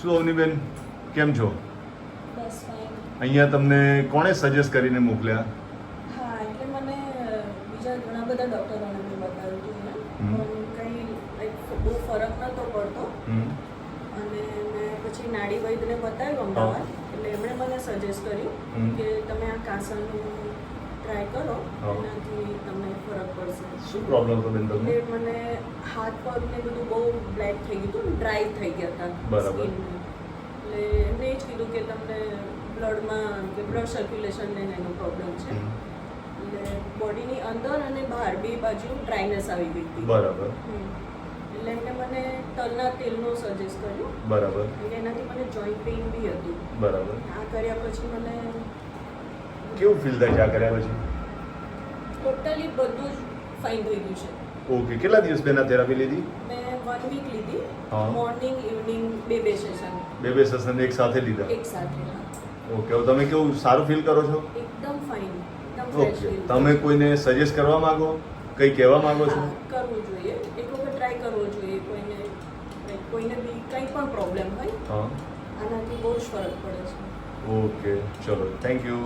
શું અવનીબેન કેમ છો? બસ ફાઇન. અહીંયા તમને કોણે સજેસ્ટ કરીને મોકલ્યા? હા, એટલે મને બીજા ઘણા બધા ડૉક્ટરોને મેં બતાવ્યું હતું પણ કંઈ લાઈક બહુ ફરક નહોતો પડતો અને મેં પછી નાડી વૈદ્યને બતાવ્યું અમદાવાદ, એટલે એમણે મને સજેસ્ટ કર્યું કે તમે આ કાસણનું ટ્રાય કરો, એનાથી તમને ફરક પડશે. શું પ્રોબ્લેમ હતો બેન તમને? એટલે મને હાથ પગ ને બધું બહુ બ્લેક થઈ ગયું હતું, ડ્રાય થઈ ગયા હતા બરાબર. સ્કિન. એટલે એમણે એ જ કીધું કે તમને બ્લડમાં કે બ્લડ સર્ક્યુલેશનને એનો પ્રોબ્લેમ છે, એટલે બોડીની અંદર અને બહાર બે બાજુ ડ્રાયનેસ આવી ગઈ હતી. બરાબર. એટલે એમણે મને તલના તેલનું સજેસ્ટ કર્યું. બરાબર. એટલે એનાથી મને જોઈન્ટ પેઇન બી હતું. બરાબર. આ કર્યા પછી મને કેવું ફીલ થાય છે આ કર્યા પછી? ટોટલી બધું જ ફાઇન થઈ ગયું છે. ઓકે, કેટલા દિવસ બેન આ થેરાપી લીધી? મેં 1 વીક લીધી, હા. મોર્નિંગ ઇવનિંગ બે સેશન બે સેશન એક સાથે લીધા? એક સાથે. ઓકે, હવે તમે કેવું સારું ફીલ કરો છો? એકદમ ફાઇન, એકદમ ફ્રેશ ઓકે, તમે કોઈને સજેસ્ટ કરવા માંગો, કંઈ કહેવા માંગો છો? કરવું જોઈએ, એક વખત ટ્રાય કરવો જોઈએ. કોઈને બી કંઈ પણ પ્રોબ્લેમ હોય હા. આનાથી બહુ જ ફરક પડે છે. ઓકે, ચલો, થેન્ક યુ.